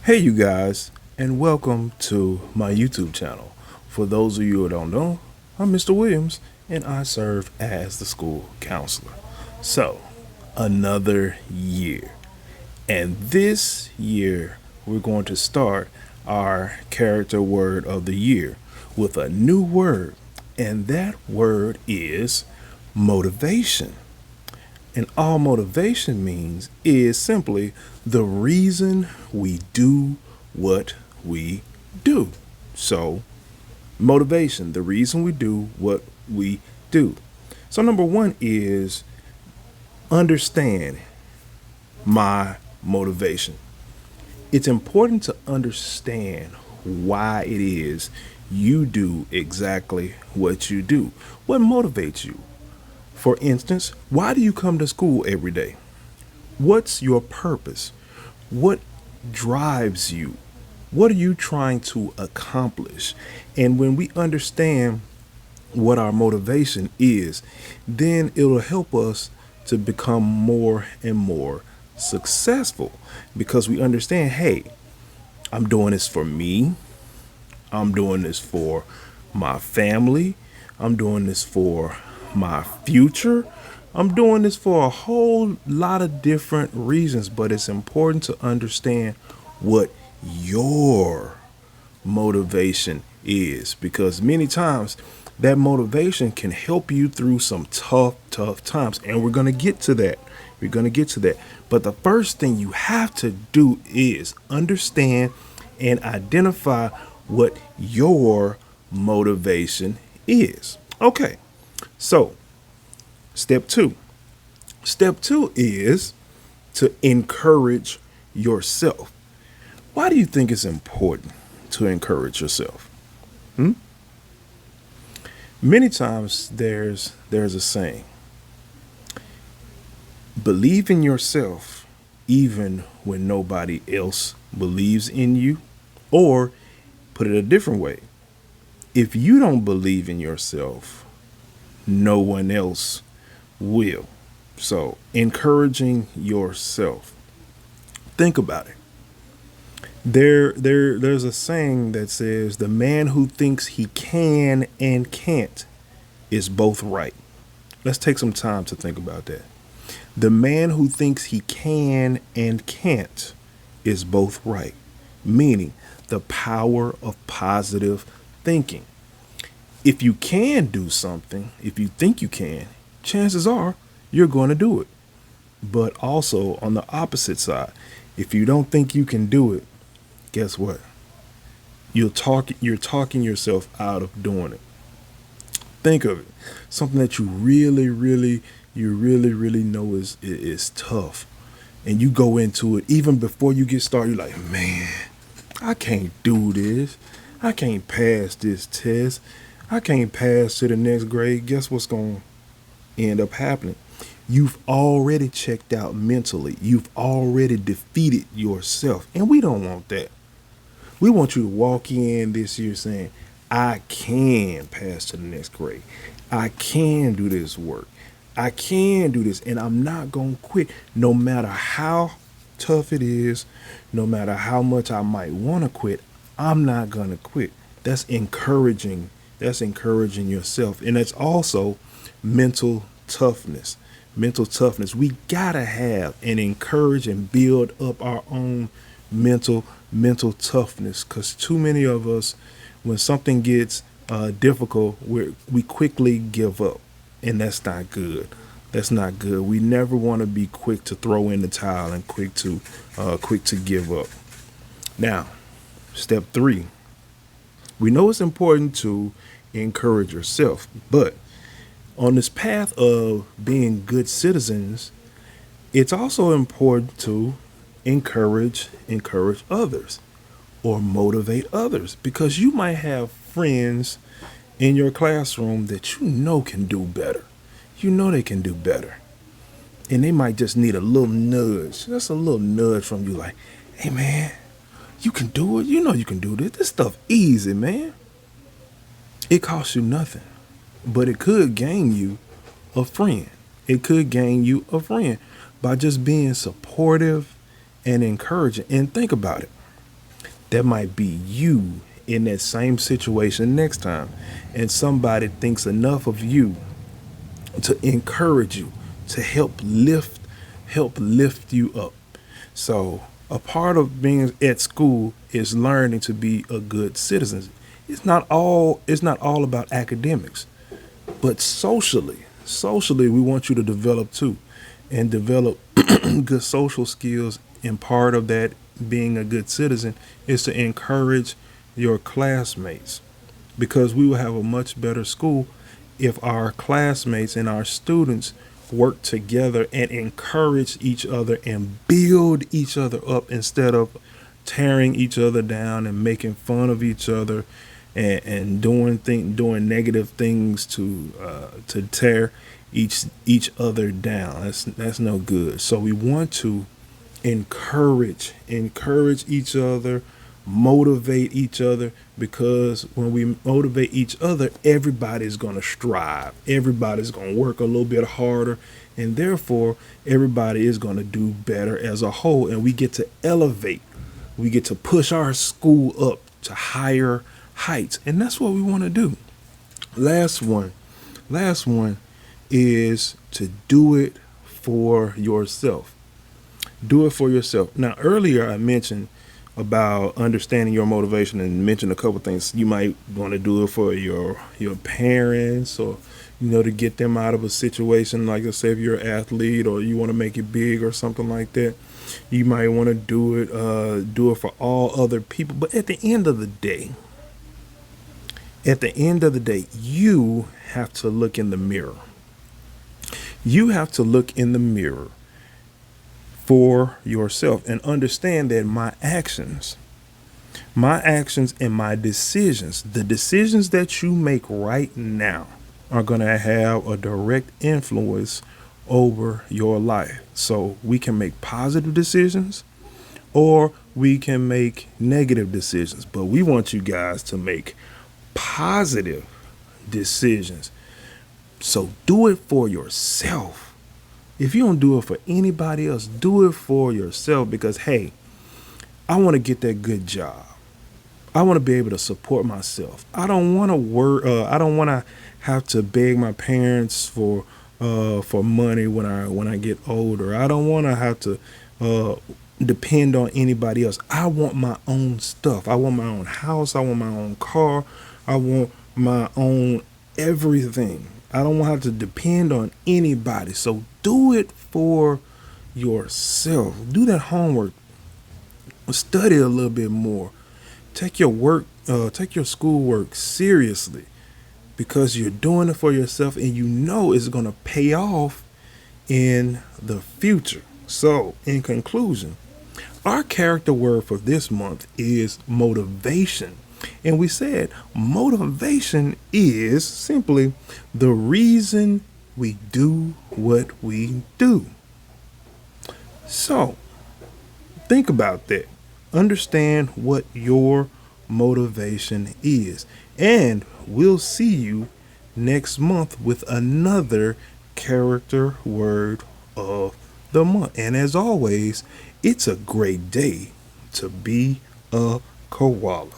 Hey, you guys, and welcome to my YouTube channel. For those of you who don't know, I'm Mr. Williams, and I serve as the school counselor. So, another year. And this year, we're going to start our character word of the year with a new word, and that word is motivation. And all motivation means is simply the reason we do what we do. So, motivation, the reason we do what we do. So, number one is understand my motivation. It's important to understand why it is you do exactly what you do. What motivates you? For instance, why do you come to school every day? What's your purpose? What drives you? What are you trying to accomplish? And when we understand what our motivation is, then it'll help us to become more and more successful because we understand, hey, I'm doing this for me. I'm doing this for my family. I'm doing this for my future. I'm doing this for a whole lot of different reasons, but it's important to understand what your motivation is because many times that motivation can help you through some tough times. And we're going to get to that. We're going to get to that. But the first thing you have to do is understand and identify what your motivation is. Okay. So, step two. Step two is to encourage yourself. Why do you think it's important to encourage yourself? Hmm? Many times there's a saying, believe in yourself even when nobody else believes in you. Or put it a different way, if you don't believe in yourself, no one else will. So, encouraging yourself. Think about it. There's a saying that says the man who thinks he can and can't is both right. Let's take some time to think about that. The man who thinks he can and can't is both right, meaning the power of positive thinking. If you can do something, if you think you can, chances are you're going to do it. But also on the opposite side, if you don't think you can do it, guess what? You're talking yourself out of doing it. Think of it. Something that you really know is tough. And you go into it even before you get started, you're like, man, I can't do this. I can't pass this test. I can't pass to the next grade. Guess what's going to end up happening? You've already checked out mentally. You've already defeated yourself. And we don't want that. We want you to walk in this year saying, I can pass to the next grade. I can do this work. I can do this. And I'm not going to quit no matter how tough it is, no matter how much I might want to quit. I'm not going to quit. That's encouraging. That's encouraging yourself. And that's also mental toughness. Mental toughness. We got to have and encourage and build up our own mental toughness, because too many of us, when something gets difficult, we quickly give up, and that's not good. That's not good. We never want to be quick to throw in the towel and quick to give up. Now, step three. We know it's important to encourage yourself, but on this path of being good citizens, it's also important to encourage others or motivate others, because you might have friends in your classroom that you know can do better. You know they can do better. And they might just need a little nudge. That's a little nudge from you, like, hey man, you can do it. You know you can do this. This stuff easy, man. It costs you nothing, but it could gain you a friend. It could gain you a friend by just being supportive and encouraging. And think about it. That might be you in that same situation next time. And somebody thinks enough of you to encourage you, to help lift you up. So a part of being at school is learning to be a good citizen. It's not all about academics, but socially we want you to develop too, and develop good social skills. And part of that, being a good citizen, is to encourage your classmates, because we will have a much better school if our classmates and our students work together and encourage each other and build each other up, instead of tearing each other down and making fun of each other, and doing negative things to tear each other down. That's no good. So we want to encourage each other, motivate each other, because when we motivate each other, everybody's going to strive, everybody's going to work a little bit harder, and therefore everybody is going to do better as a whole, and we get to elevate, we get to push our school up to higher heights. And that's what we want to do. Last one is to do it for yourself. Do it for yourself. Now, earlier I mentioned about understanding your motivation, and mentioned a couple things. You might want to do it for your parents, or to get them out of a situation. Like, let's say if you're an athlete or you want to make it big or something like that, you might want to do it for all other people. But at the end of the day, you have to look in the mirror. You have to look in the mirror for yourself and understand that my actions and my decisions, the decisions that you make right now, are going to have a direct influence over your life. So we can make positive decisions, or we can make negative decisions, but we want you guys to make positive decisions. So do it for yourself. If you don't do it for anybody else, do it for yourself, because, hey, I want to get that good job. I want to be able to support myself. I don't want to work. I don't want to have to beg my parents for money when I get older. I don't want to have to depend on anybody else. I want my own stuff. I want my own house. I want my own car. I want my own everything. I don't want to have to depend on anybody. So do it for yourself. Do that homework. Study a little bit more. Take your schoolwork seriously, because you're doing it for yourself, and it's going to pay off in the future. So, in conclusion, our character word for this month is motivation. And we said motivation is simply the reason we do what we do. So think about that. Understand what your motivation is. And we'll see you next month with another character word of the month. And as always, it's a great day to be a koala.